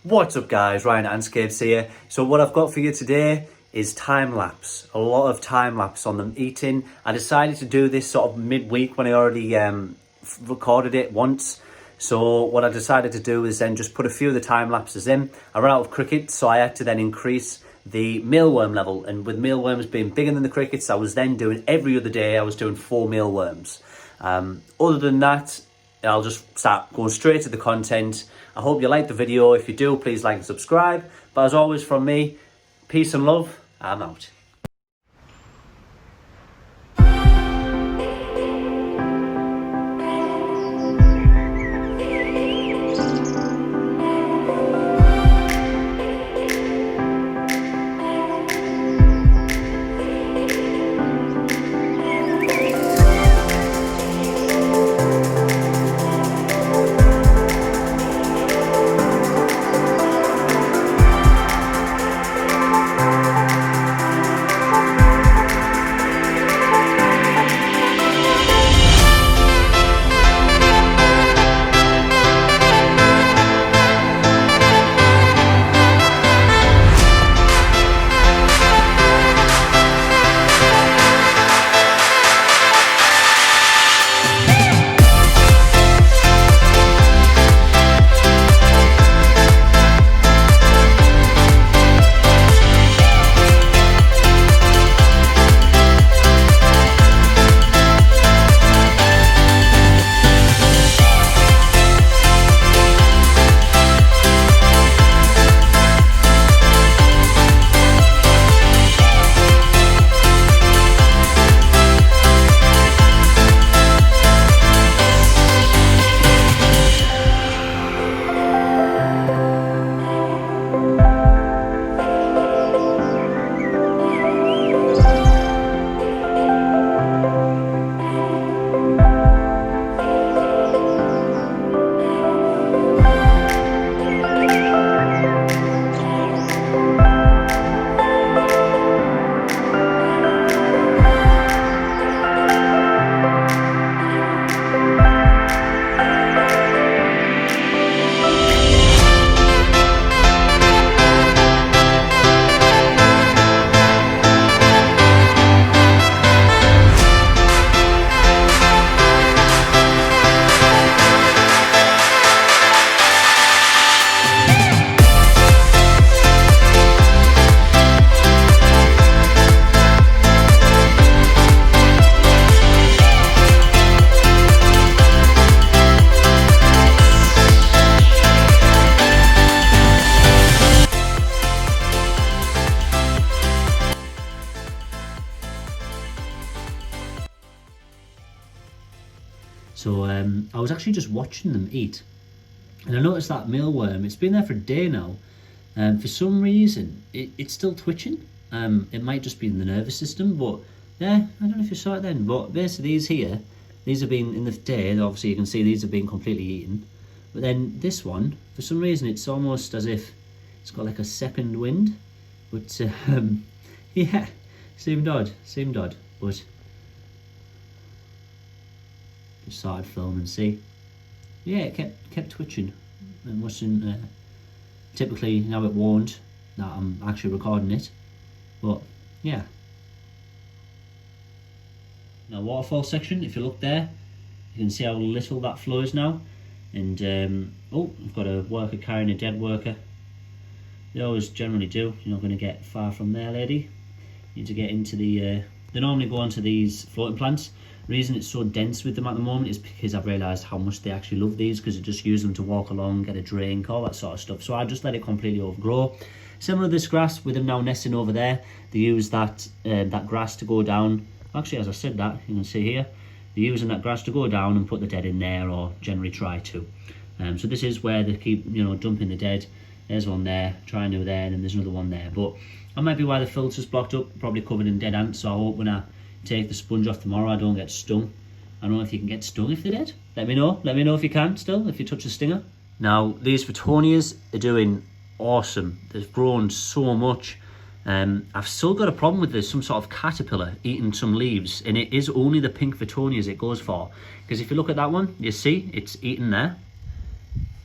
What's up guys, Ryan at AntScapes here. So what I've got for you today is time lapse. A lot of time lapse on them eating. I decided to do this sort of midweek when I already recorded it once. So what I decided to do is then just put a few of the time lapses in. I ran out of crickets, so I had to then increase the mealworm level. And with mealworms being bigger than the crickets, I was then doing every other day, I was doing 4 mealworms. Other than that, I'll just start going straight to the content. I hope you like the video. If you do, please like and subscribe. But as always from me, peace and love. I'm out. So I was actually just watching them eat, and I noticed that mealworm, it's been there for a day now, and for some reason it's still twitching. It might just be in the nervous system, but yeah, I don't know if you saw it then, but basically these here, these have been in the day, obviously you can see these have been completely eaten, but then this one, for some reason it's almost as if it's got like a second wind, but yeah, seemed odd, but started filming, see, yeah, it kept twitching. It mustn't typically, now it won't that I'm actually recording it, but yeah. Now waterfall section, if you look there, you can see how little that flows now. And oh, I've got a worker carrying a dead worker. They always generally do. You're not going to get far from there, lady. You need to get into the they normally go onto these floating plants. The reason it's so dense with them at the moment is because I've realised how much they actually love these, because I just use them to walk along, get a drink, all that sort of stuff. So I just let it completely overgrow. Similar to this grass, with them now nesting over there, they use that grass to go down. Actually, as I said that, you can see here, they're using that grass to go down and put the dead in there, or generally try to. So this is where they keep, dumping the dead. There's one there, trying to there, and then there's another one there. But that might be why the filter's blocked up, probably covered in dead ants. So I hope when I take the sponge off tomorrow I don't get stung. I don't know if you can get stung if they're dead. Let me know if you can still, if you touch a stinger. Now these Pheidonias are doing awesome. They've grown so much. I've still got a problem with this, some sort of caterpillar eating some leaves, and it is only the pink Pheidonias it goes for. Because if you look at that one, you see it's eating there.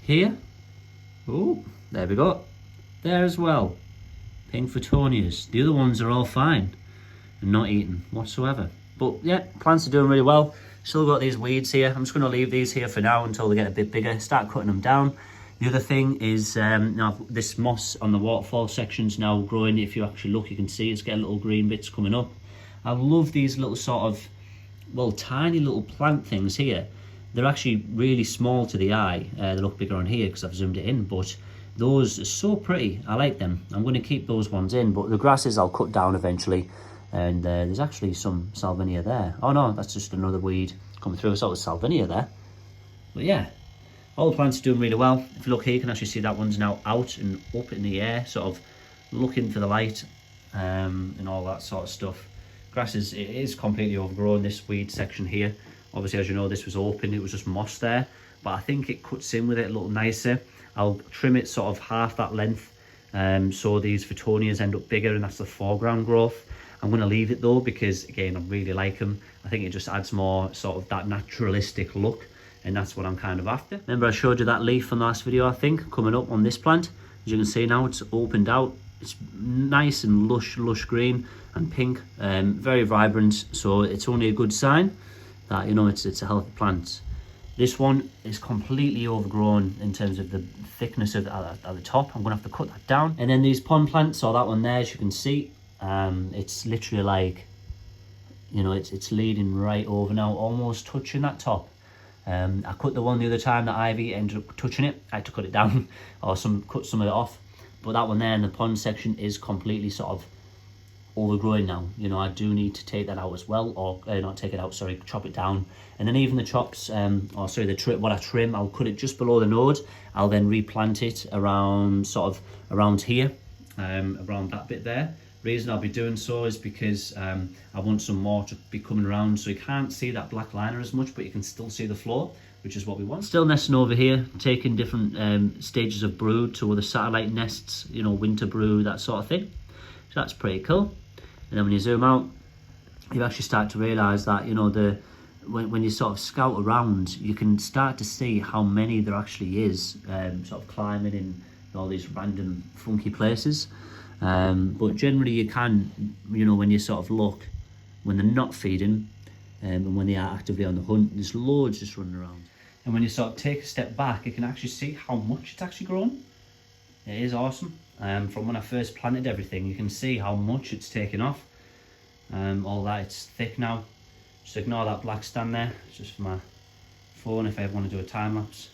Here, oh, there we go. There as well. Pink Pheidole. The other ones are all fine and not eaten whatsoever. But yeah, plants are doing really well. Still got these weeds here. I'm just going to leave these here for now until they get a bit bigger. Start cutting them down. The other thing is now this moss on the waterfall section's now growing. If you actually look, you can see it's getting little green bits coming up. I love these little sort of, well, tiny little plant things here. They're actually really small to the eye. They look bigger on here because I've zoomed it in, but those are so pretty. I like them. I'm going to keep those ones in, but the grasses I'll cut down eventually. And there's actually some salvinia there. Oh no, that's just another weed coming through. So it's salvinia there. But yeah, all the plants are doing really well. If you look here, you can actually see that one's now out and up in the air, sort of looking for the light and all that sort of stuff. Grasses, it is completely overgrown, this weed section here. Obviously, as you know, this was open, it was just moss there. But I think it cuts in with it a little nicer. I'll trim it sort of half that length so these Pheidole end up bigger, and that's the foreground growth. I'm going to leave it though because, again, I really like them. I think it just adds more sort of that naturalistic look, and that's what I'm kind of after. Remember I showed you that leaf from the last video, I think, coming up on this plant. As you can see now, it's opened out. It's nice and lush green and pink, very vibrant, so it's only a good sign that, you know, it's a healthy plant. This one is completely overgrown in terms of the thickness of at the top. I'm going to have to cut that down. And then these pond plants, or that one there, as you can see, it's literally like, you know, it's leading right over now, almost touching that top. I cut the one the other time, that ivy ended up touching it. I had to cut it down or cut some of it off. But that one there in the pond section is completely sort of overgrowing now. You know, I do need to take that out as well, or not take it out, sorry, chop it down. And then even the chops, or sorry, what I trim, I'll cut it just below the node. I'll then replant it around sort of around here, around that bit there. Reason I'll be doing so is because I want some more to be coming around, so you can't see that black liner as much, but you can still see the floor, which is what we want. Still nesting over here, taking different stages of brood to other satellite nests, you know, winter brood, that sort of thing. So that's pretty cool. And then when you zoom out, you actually start to realise that, you know, when you sort of scout around, you can start to see how many there actually is, sort of climbing in all these random funky places. But generally you can, you know, when you sort of look, when they're not feeding and when they are actively on the hunt, there's loads just running around. And when you sort of take a step back, you can actually see how much it's actually grown. It is awesome. From when I first planted everything, you can see how much it's taken off. All that, it's thick now. Just ignore that black stand there. It's just for my phone if I ever want to do a time lapse.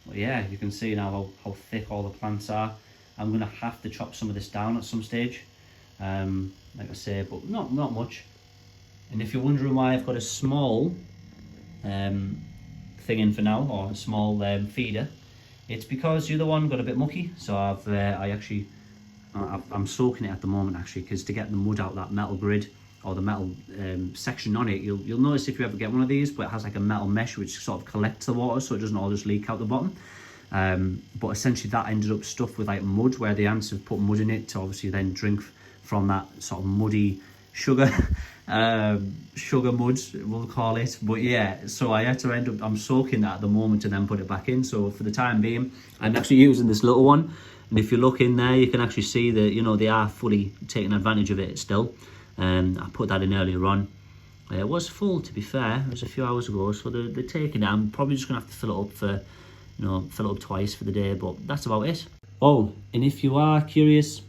But yeah, you can see now how thick all the plants are. I'm going to have to chop some of this down at some stage, like I say, but not much. And if you're wondering why I've got a small thing in for now, or a small feeder, it's because the other one got a bit mucky. So I'm soaking it at the moment actually, because to get the mud out of that metal grid or the metal section on it, you'll notice if you ever get one of these, but it has like a metal mesh which sort of collects the water so it doesn't all just leak out the bottom. But essentially that ended up stuffed with like mud, where the ants have put mud in it to obviously then drink from that sort of muddy sugar sugar mud, we'll call it. But yeah, so I had to I'm soaking that at the moment and then put it back in. So for the time being, I'm actually using this little one, and if you look in there, you can actually see that, you know, they are fully taking advantage of it still. I put that in earlier on. It was full, to be fair. It was a few hours ago, so they're taking it. I'm probably just gonna have to fill it up for, you know, fill it up twice for the day, but that's about it. Oh, and if you are curious,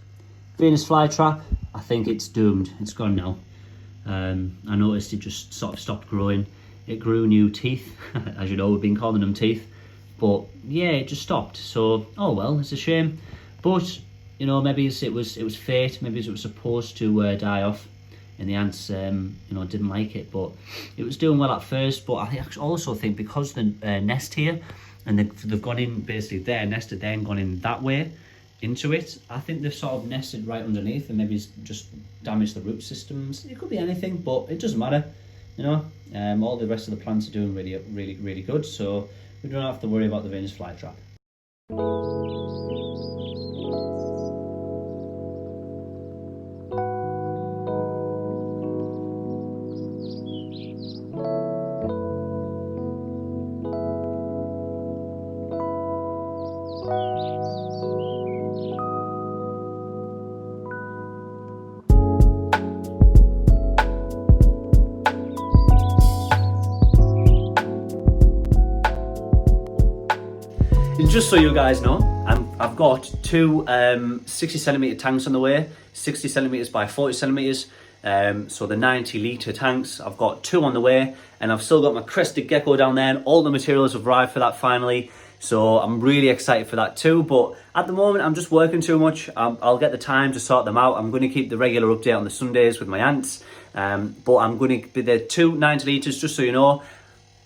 Venus flytrap, I think it's doomed. It's gone now. I noticed it just sort of stopped growing. It grew new teeth. As you know, we've been calling them teeth. But yeah, it just stopped. So, oh well, it's a shame. But, you know, maybe it was fate. Maybe it was supposed to die off, and the ants, you know, didn't like it. But it was doing well at first. But I also think because the nest here, and they've gone in basically there, nested there and gone in that way into it, I think they've sort of nested right underneath and maybe just damaged the root systems. It could be anything, but it doesn't matter, you know. All the rest of the plants are doing really good, so we don't have to worry about the Venus flytrap. just so you guys know, I've got two 60cm tanks on the way, 60cm by 40cm. So the 90 litre tanks, I've got two on the way, and I've still got my Crested Gecko down there, and all the materials have arrived for that finally. So I'm really excited for that too, but at the moment I'm just working too much. I'll get the time to sort them out. I'm going to keep the regular update on the Sundays with my ants, but I'm going to be the two 90 litres, just so you know.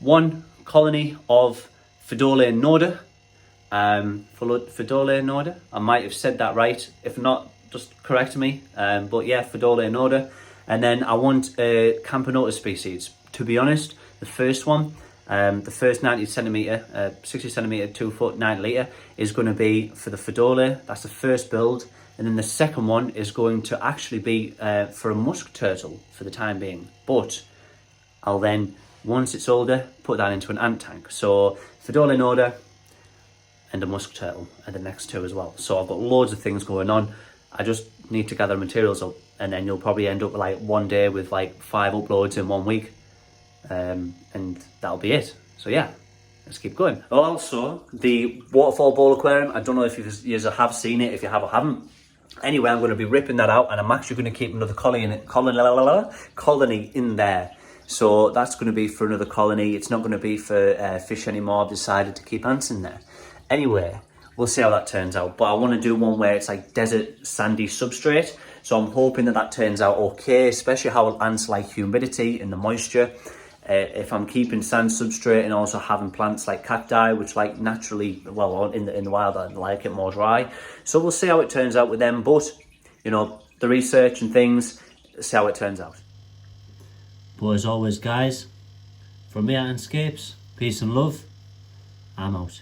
One colony of Pheidole Noda, Pheidole Noda, I might have said that right. If not, just correct me. But yeah, Pheidole Noda. And then I want a Campanota species. To be honest, the first one, the first 90cm, 60cm, 2 foot, 9 litre is going to be for the Pheidole. That's the first build. And then the second one is going to actually be for a musk turtle for the time being. But I'll then, once it's older, put that into an ant tank. So Pheidole Noda and a musk turtle are the next two as well. So I've got loads of things going on. I just need to gather materials up, and then you'll probably end up with like one day with like 5 uploads in 1 week. And that'll be it. So yeah, let's keep going. Also, the waterfall bowl aquarium, I don't know if you have seen it, if you have or haven't. Anyway, I'm going to be ripping that out, and I'm actually going to keep another colony in there. So that's going to be for another colony. It's not going to be for fish anymore. I've decided to keep ants in there. Anyway, we'll see how that turns out. But I want to do one where it's like desert sandy substrate. So I'm hoping that turns out okay, especially how ants like humidity and the moisture. If I'm keeping sand substrate and also having plants like cacti, which like naturally, well, in the wild, I like it more dry. So we'll see how it turns out with them. But, you know, the research and things, see how it turns out. But as always, guys, from me at AntScapes, peace and love, I'm out.